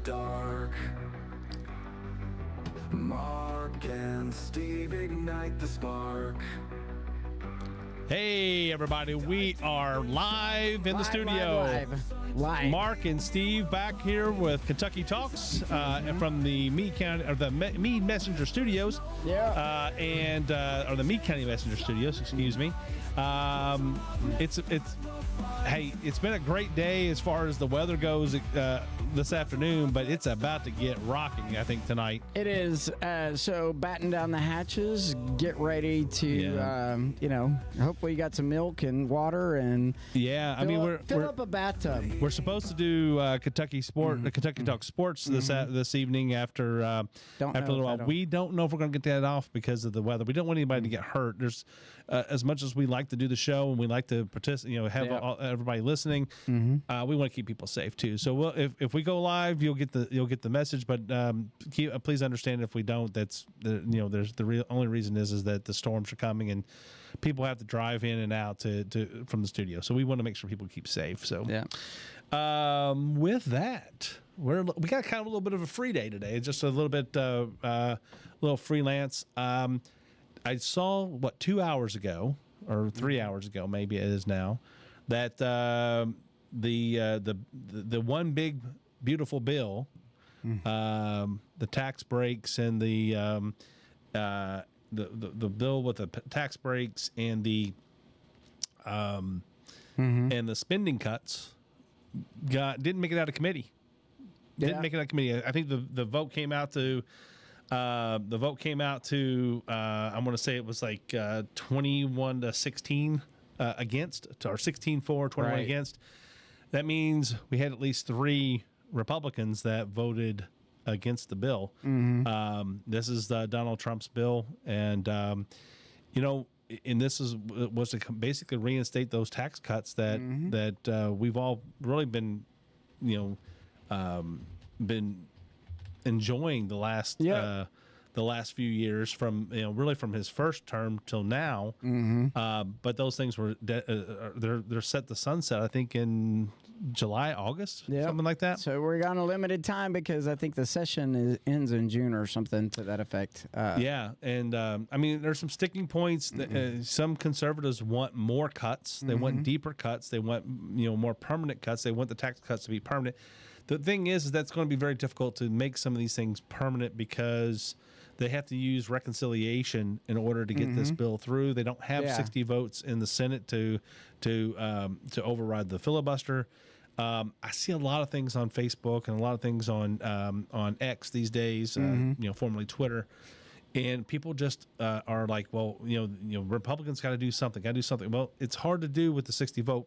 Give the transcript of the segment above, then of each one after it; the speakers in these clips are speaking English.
dark. Mark and Steve ignite the spark. Hey, everybody, we are live in the studio. Live. Mark and Steve back here with Kentucky Talks from the Meade County, or the Meade Messenger Studios. Yeah. Or the Meade County Messenger Studios, excuse me. It's been a great day as far as the weather goes this afternoon, but it's about to get rocking, I think, tonight. It is. So batten down the hatches, get ready to, hopefully you got some milk and water and fill up a bathtub. We're supposed to do Kentucky Talk Sports this evening after a little while. We don't know if we're going to get that off because of the weather. We don't want anybody to get hurt. There's as much as we like to do the show and we like to participate, have everybody listening. We want to keep people safe too. So if we go live, you'll get the message. But please understand if we don't, that's there's the only reason is that the storms are coming and people have to drive in and out to from the studio. So we want to make sure people keep safe. So with that, we got kind of a little bit of a free day today. Just a little bit little freelance. I saw 2 hours ago or 3 hours ago, maybe it is now, that the one big beautiful bill, the tax breaks and the bill with the tax breaks and the and the spending cuts didn't make it out of committee. Didn't make it out of committee. I think the vote came out to. I'm going to say it was like 21-16 against, or 16-4, 21 against. That means we had at least 3 Republicans that voted against the bill. This is Donald Trump's bill, and and this was to basically reinstate those tax cuts that we've all really been been enjoying the last few years from from his first term till now. But those things were they're set to sunset, I think, in July, August, something like that. So we're on a limited time because I think the session ends in June or something to that effect. And I mean, there's some sticking points. That, some conservatives want more cuts. They want deeper cuts. They want more permanent cuts. They want the tax cuts to be permanent. The thing is that's going to be very difficult to make some of these things permanent because they have to use reconciliation in order to get this bill through. They don't have 60 votes in the Senate to override the filibuster. I see a lot of things on Facebook and a lot of things on X these days, formerly Twitter, and people just are like, well, Republicans got to do something. Well, it's hard to do with the 60 vote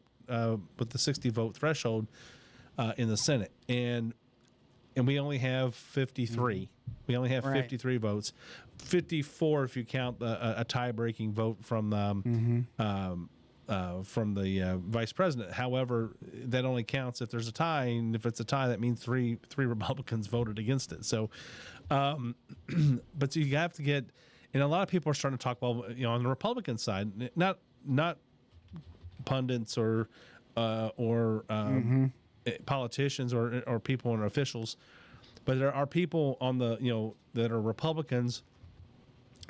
threshold in the Senate, and we only have 53. We only have 53 votes, 54 if you count a tie-breaking vote from the vice president. However, that only counts if there's a tie, and if it's a tie, that means three Republicans voted against it. So, but so you have to get, and a lot of people are starting to talk. Well, on the Republican side, not pundits or politicians or people and officials, but there are people on the that are Republicans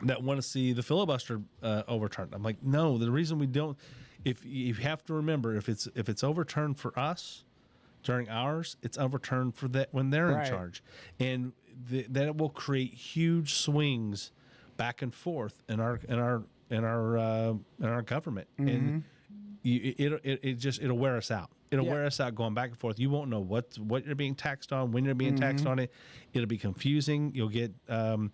that want to see the filibuster overturned. I'm like, no. The reason we don't, if you have to remember, if it's overturned for us during ours, it's overturned for that when they're in charge, and that it will create huge swings back and forth in our government, and it'll wear us out. It'll wear us out going back and forth. You won't know what you're being taxed on, when you're being taxed on it. It'll be confusing. You'll get, and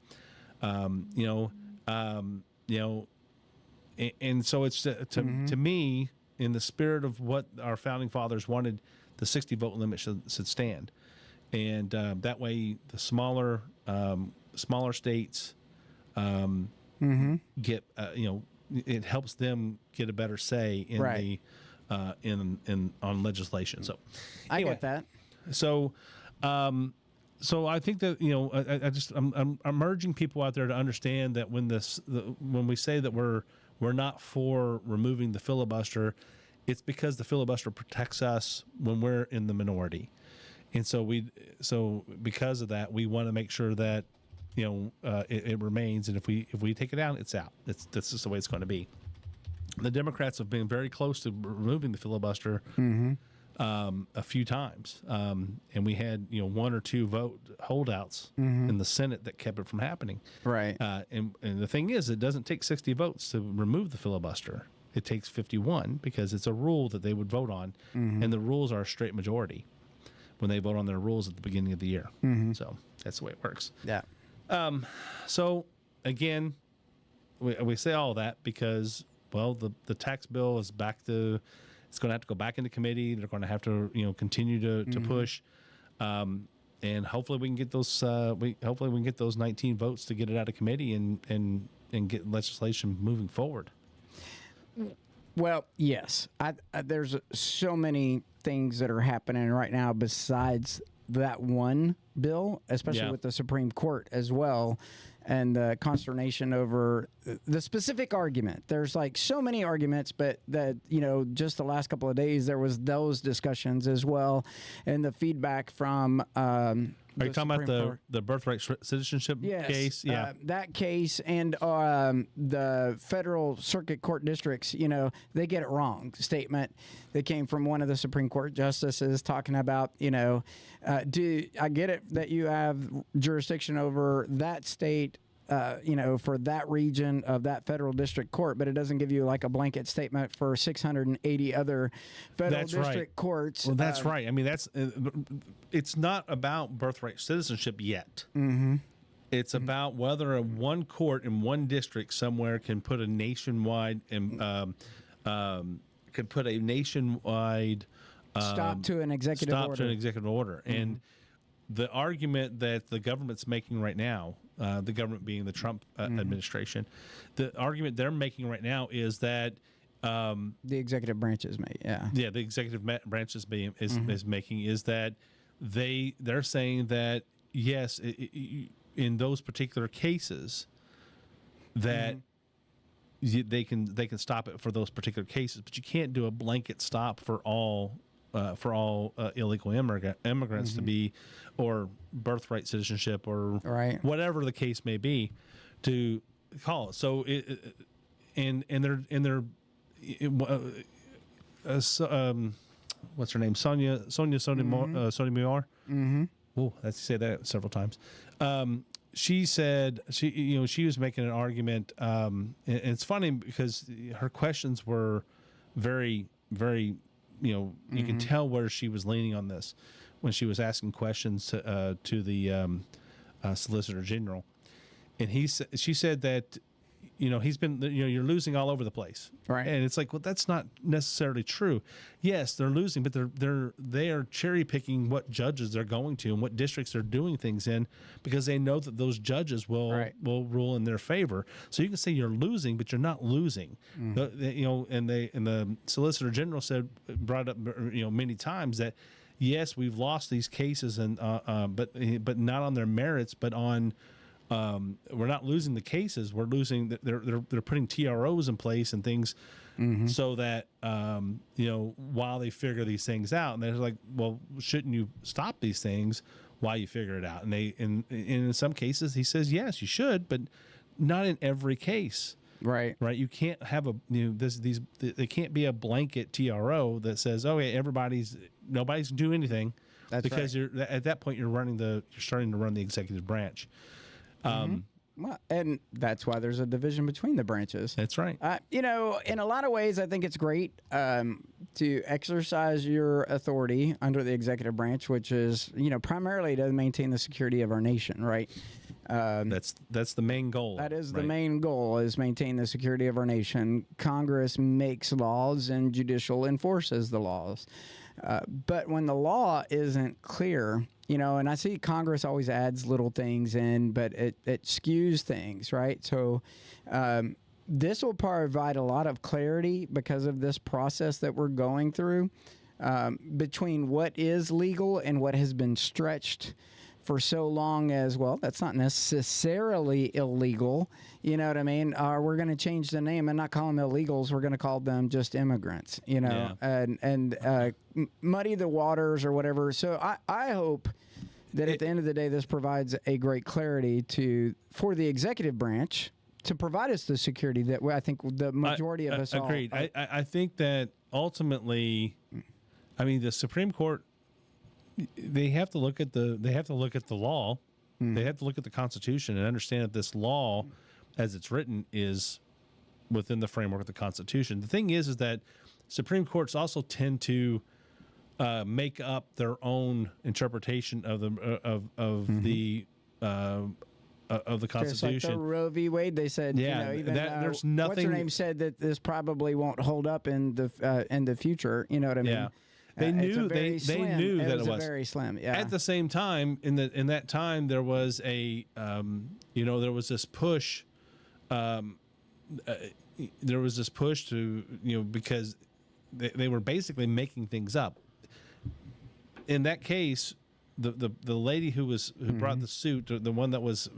so it's to me, in the spirit of what our founding fathers wanted, the 60 vote limit should stand, and that way the smaller states get it helps them get a better say in the on legislation. So anyway, I get that. So so I think that I'm urging people out there to understand that when we say that we're not for removing the filibuster, it's because the filibuster protects us when we're in the minority. And so because of that, we want to make sure that it remains, and if we take it out, it's out. That's just the way it's going to be. The Democrats have been very close to removing the filibuster a few times, and we had 1 or 2 vote holdouts in the Senate that kept it from happening. Right. And the thing is, it doesn't take 60 votes to remove the filibuster. It takes 51 because it's a rule that they would vote on, and the rules are a straight majority when they vote on their rules at the beginning of the year. So that's the way it works. Yeah. So again, we say all that because, well, the tax bill is it's going to have to go back into committee. They're going to have to, continue to push. And hopefully we can get those, hopefully we can get those 19 votes to get it out of committee and get legislation moving forward. Well, yes. There's so many things that are happening right now besides that one bill, especially with the Supreme Court as well, and the consternation over the specific argument. There's like so many arguments, but that, just the last couple of days, there was those discussions as well, and the feedback from Are you talking about the birthright citizenship case? Yeah. That case and the federal circuit court districts, they get it wrong. Statement that came from one of the Supreme Court justices talking about, I get it that you have jurisdiction over that state, for that region of that federal district court, but it doesn't give you like a blanket statement for 680 other federal district courts. Well, that's right. I mean, it's not about birthright citizenship yet. It's about whether one court in one district somewhere can put a nationwide stop to an executive order. And the argument that the government's making right now, the government being the Trump administration, the argument they're making right now is that the executive branch is making, the executive branch is making is that they're saying that yes, in those particular cases that they can stop it for those particular cases, but you can't do a blanket stop for all illegal immigrants to be, or birthright citizenship, or whatever the case may be, to call it. So what's her name? Sonia Sotomayor. Oh, that's say that several times. She said she was making an argument, and it's funny because her questions were very, very. You can tell where she was leaning on this when she was asking questions to the Solicitor General, and she said that he's been you're losing all over the place, right? And it's like, well, that's not necessarily true. Yes, they're losing, but they are cherry picking what judges they're going to and what districts they're doing things in because they know that those judges will rule in their favor. So you can say you're losing, but you're not losing. And the Solicitor General brought up many times that yes, we've lost these cases but not on their merits, but on we're not losing the cases. We're losing. They're putting TROs in place and things so that while they figure these things out, and they're like, well, shouldn't you stop these things while you figure it out? And in some cases, he says yes, you should, but not in every case. Right. You can't have there can't be a blanket TRO that says, nobody's doing anything. That's because you're at that point you're starting to run the executive branch. Well, and that's why there's a division between the branches. That's right. In a lot of ways, I think it's great to exercise your authority under the executive branch, which is, primarily to maintain the security of our nation, right? That's the main goal. That is the main goal, is maintain the security of our nation. Congress makes laws and judicial enforces the laws. But when the law isn't clear, and I see Congress always adds little things in, but it skews things, right? So this will provide a lot of clarity because of this process that we're going through between what is legal and what has been stretched for so long as, well, that's not necessarily illegal. You know what I mean? We're going to change the name and not call them illegals. We're going to call them just immigrants, you know, and muddy the waters or whatever. So I hope that at the end of the day, this provides a great clarity for the executive branch to provide us the security that I think the majority of us agreed. all. I think that ultimately, I mean, the Supreme Court, they have to look at the law. They have to look at the Constitution and understand that this law, as it's written, is within the framework of the Constitution. The thing is that Supreme Courts also tend to make up their own interpretation of the Constitution. Just like the Roe v. Wade, they said, even there's nothing. What's her name said that this probably won't hold up in the future. You know what I mean? Yeah. They knew they knew that it was very slim. Yeah. At the same time, in that time, there was there was this push. There was this push to because they were basically making things up. In that case, the lady who brought the suit, the one that was,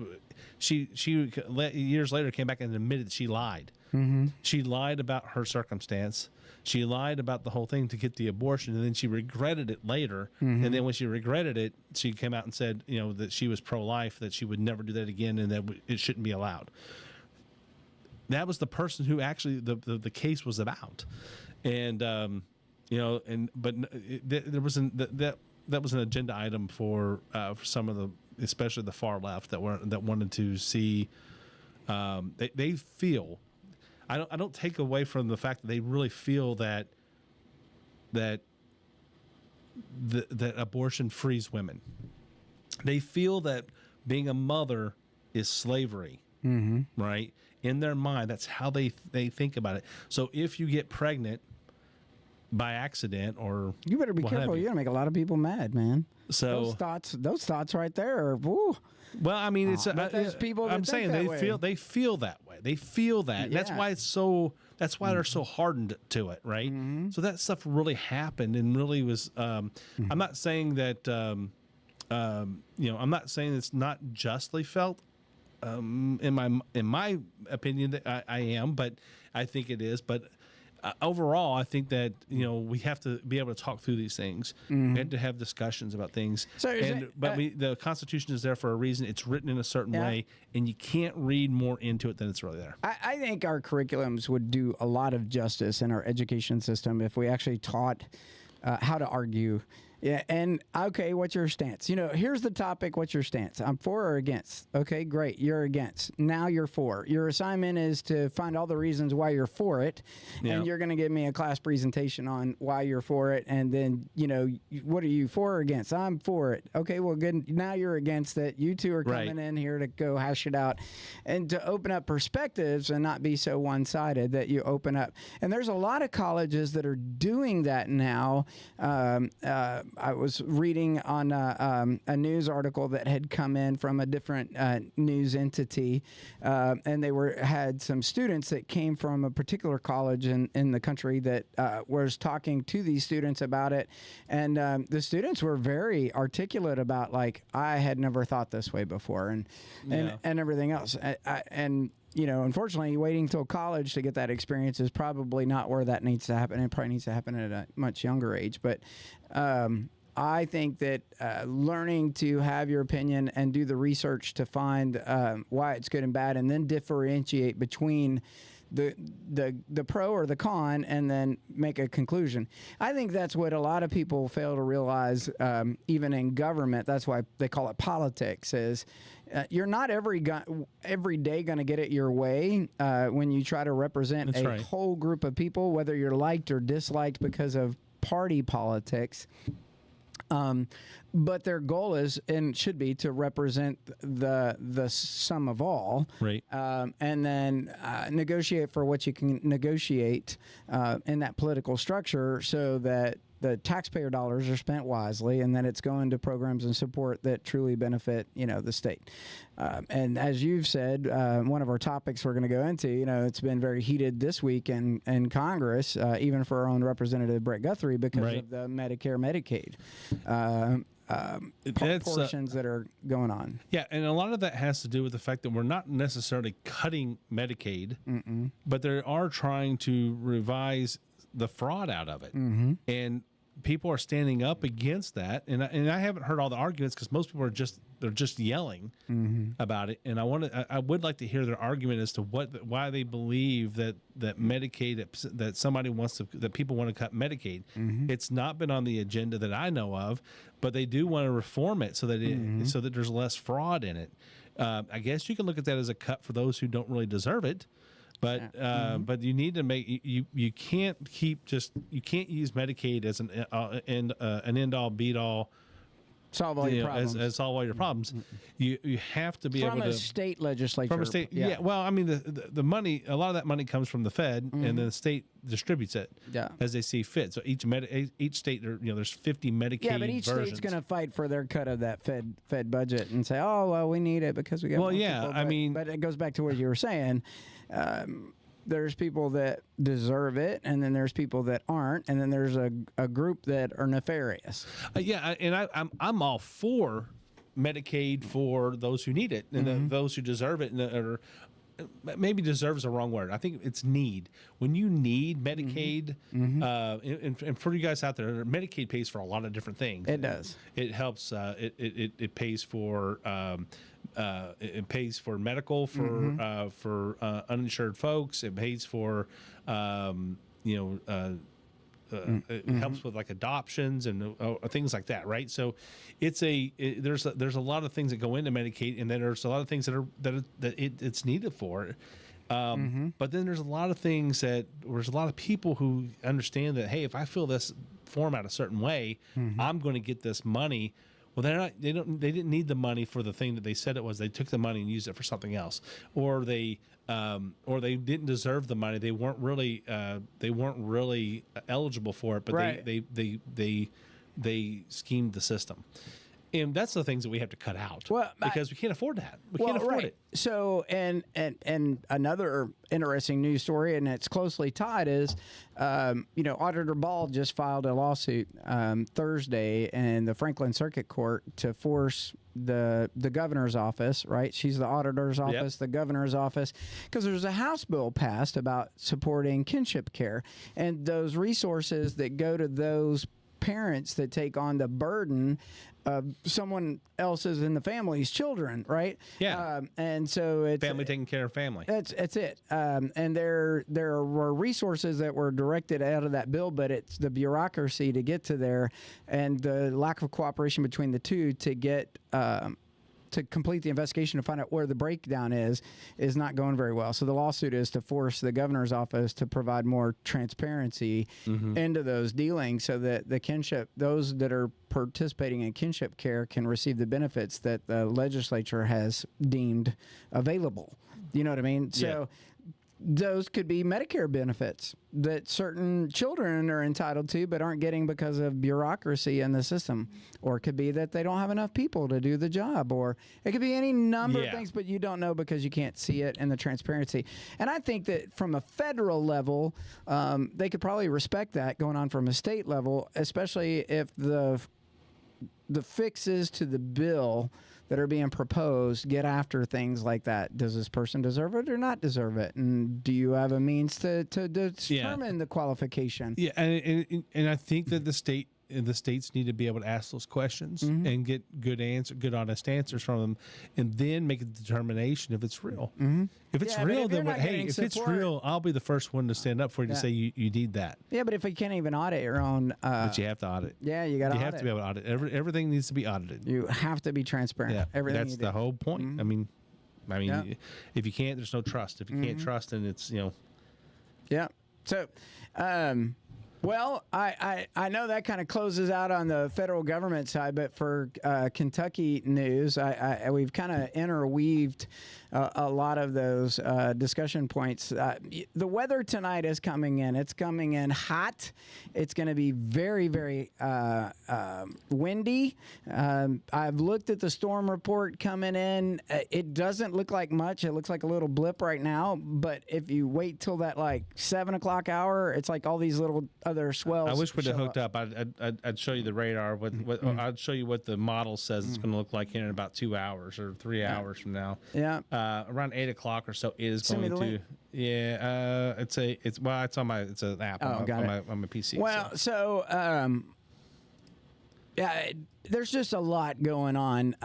she years later came back and admitted she lied. Mm-hmm. She lied about her circumstance. She lied about the whole thing to get the abortion, and then she regretted it later. Mm-hmm. And then when she regretted it, she came out and said, that she was pro-life, that she would never do that again, and that it shouldn't be allowed. That was the person who actually the case was about, and there was that was an agenda item for some of especially the far left that wanted to see. They feel. I don't take away from the fact that they really feel that abortion frees women. They feel that being a mother is slavery, right? In their mind, that's how they think about it. So if you get pregnant by accident, or you better be careful. You're gonna make a lot of people mad, man. So those thoughts right there are woo. Well, I mean, there's people. I'm saying they feel that way. They feel that. Yeah. That's why they're so hardened to it, right? Mm-hmm. So that stuff really happened and really was. I'm not saying that. I'm not saying it's not justly felt. In my opinion, that I am, but I think it is. But overall, I think that we have to be able to talk through these things and to have discussions about things. The Constitution is there for a reason. It's written in a certain way, and you can't read more into it than it's really there. I think our curriculums would do a lot of justice in our education system if we actually taught how to argue. Yeah, and okay, what's your stance? Here's the topic. What's your stance? I'm for or against? Okay, great. You're against. Now you're for. Your assignment is to find all the reasons why you're for it, and you're going to give me a class presentation on why you're for it, and then, what are you for or against? I'm for it. Okay, well, good. Now you're against it. You two are coming in here to go hash it out and to open up perspectives and not be so one-sided that you open up. And there's a lot of colleges that are doing that now. I was reading on a news article that had come in from a different news entity, and they had some students that came from a particular college in the country that was talking to these students about it, and the students were very articulate about, like, I had never thought this way before, and everything else, unfortunately, waiting till college to get that experience is probably not where that needs to happen. It probably needs to happen at a much younger age. But I think that learning to have your opinion and do the research to find why it's good and bad, and then differentiate between the pro or the con, and then make a conclusion. I think that's what a lot of people fail to realize, even in government. That's why they call it politics. Is you're not every day going to get it your way when you try to represent a whole group of people, whether you're liked or disliked because of party politics. But their goal is and should be to represent the sum of all, right? And then negotiate for what you can negotiate in that political structure, so that the taxpayer dollars are spent wisely, and that it's going to programs and support that truly benefit, the state. And as you've said, one of our topics we're going to go into, it's been very heated this week in Congress, even for our own Representative Brett Guthrie, because of the Medicare, Medicaid. portions that are going on. Yeah, and a lot of that has to do with the fact that we're not necessarily cutting Medicaid, but they are trying to revise the fraud out of it. And people are standing up against that, and I haven't heard all the arguments because most people are just yelling about it. And I would like to hear their argument as to why they believe that Medicaid, that somebody wants to, that people want to cut Medicaid. It's not been on the agenda that I know of, but they do want to reform it so that so that there's less fraud in it. I guess you can look at that as a cut for those who don't really deserve it. But but you need to make you can't you can't use Medicaid as an end all be all solve all your problems. As solve all your problems. You have to be from able to a state legislature. From a state, yeah. Well, I mean the money, a lot of that money comes from the Fed, and then the state distributes it as they see fit. So each state, there's 50 Medicaid. Yeah, but each state's going to fight for their cut of that Fed budget and say, oh well, we need it because we got. Well, yeah, people. But it goes back to what you were saying. There's people that deserve it, and then there's people that aren't, and then there's a group that are nefarious. And I'm all for Medicaid for those who need it, and those who deserve it, or maybe deserve is the wrong word. I think it's need. When you need Medicaid, and for you guys out there, Medicaid pays for a lot of different things. It does. It helps. It pays for. It pays for medical for uninsured folks. It pays for it helps with like adoptions and things like that, right? So there's a lot of things that go into Medicaid, and then there's a lot of things that it's needed for. But then there's a lot of things there's a lot of people who understand that, hey, if I fill this form out a certain way, I'm going to get this money. Well, they didn't need the money for the thing that they said it was. They took the money and used it for something else, or they didn't deserve the money. They weren't really eligible for it, but right. they schemed the system. And that's the things that we have to cut out because we can't afford that. We can't afford it. So, and another interesting news story, and it's closely tied, is, Auditor Ball just filed a lawsuit Thursday in the Franklin Circuit Court to force the governor's office, right? She's the auditor's office, the governor's office, because there's a House bill passed about supporting kinship care, and those resources that go to those parents that take on the burden of someone else's in the family's children, right? Yeah. And so it's family taking care of family. That's it. And there were resources that were directed out of that bill, but it's the bureaucracy to get to there, and the lack of cooperation between the two to get to complete the investigation to find out where the breakdown is not going very well. So the lawsuit is to force the governor's office to provide more transparency into those dealings so that those that are participating in kinship care can receive the benefits that the legislature has deemed available. You know what I mean? So those could be Medicare benefits that certain children are entitled to but aren't getting because of bureaucracy in the system. Or it could be that they don't have enough people to do the job. Or it could be any number of things, but you don't know because you can't see it in the transparency. And I think that from a federal level, they could probably respect that going on from a state level, especially if the fixes to the bill that are being proposed get after things like that. Does this person deserve it or not deserve it? And do you have a means to determine the qualification? Yeah, and I think that the states need to be able to ask those questions and get good honest answers from them, and then make a determination if it's real. If it's real, then if it's real, I'll be the first one to stand up for you to say you need that. Yeah, but if you can't even audit your own, but you have to audit. Yeah, you got to. You have to be able to audit. Everything needs to be audited. You have to be transparent. Yeah, everything. That's the whole point. I mean, if you can't, there's no trust. If you can't trust, then it's Yeah. So. Well, I know that kind of closes out on the federal government side, but for Kentucky news, we've kind of interweaved a lot of those discussion points. The weather tonight is coming in. It's coming in hot. It's going to be very, very windy. I've looked at the storm report coming in. It doesn't look like much. It looks like a little blip right now. But if you wait till that like 7 o'clock hour, it's like all these little other swells. I wish we'd have hooked up. I'd show you the radar. I'd show you what the model says it's going to look like here in about 2 hours or 3 hours from now. Yeah. Around 8 o'clock or so, it is Send me going the to. link. Yeah. It's on my. It's an app on my PC. Well, yeah, there's just a lot going on.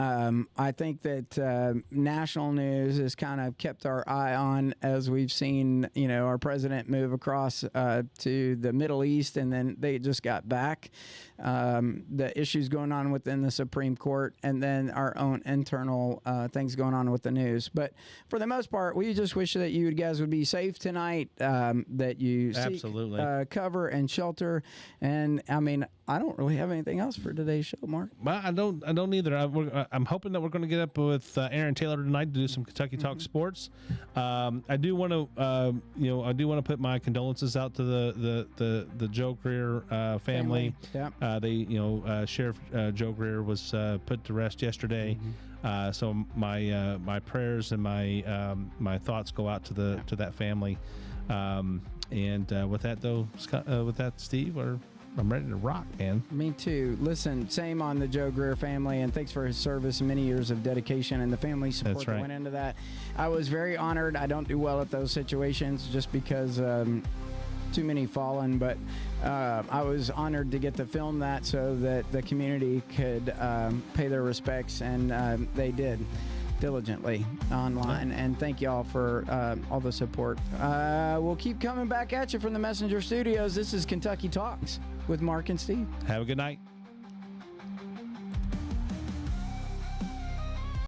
I think that national news has kind of kept our eye on as we've seen, our president move across to the Middle East, and then they just got back. The issues going on within the Supreme Court, and then our own internal things going on with the news. But for the most part, we just wish that you guys would be safe tonight, that you absolutely seek cover and shelter. And I mean, I don't really have anything else for today's show, Mark. Well, I don't either. I'm hoping that we're going to get up with Aaron Taylor tonight to do some Kentucky Talk Sports. I do want to put my condolences out to the Joe Greer family. Yeah. Sheriff Joe Greer was put to rest yesterday. So my prayers and my thoughts go out to that family. And with that though, Scott, with that, Steve, I'm ready to rock, man. Me too. Listen, same on the Joe Greer family, and thanks for his service and many years of dedication and the family support That's right. that went into that. I was very honored. I don't do well at those situations just because too many fallen, but I was honored to get to film that so that the community could pay their respects, and they did diligently online. And thank y'all for all the support. We'll keep coming back at you from the Messenger Studios. This is Kentucky Talks with Mark and Steve. Have a good night.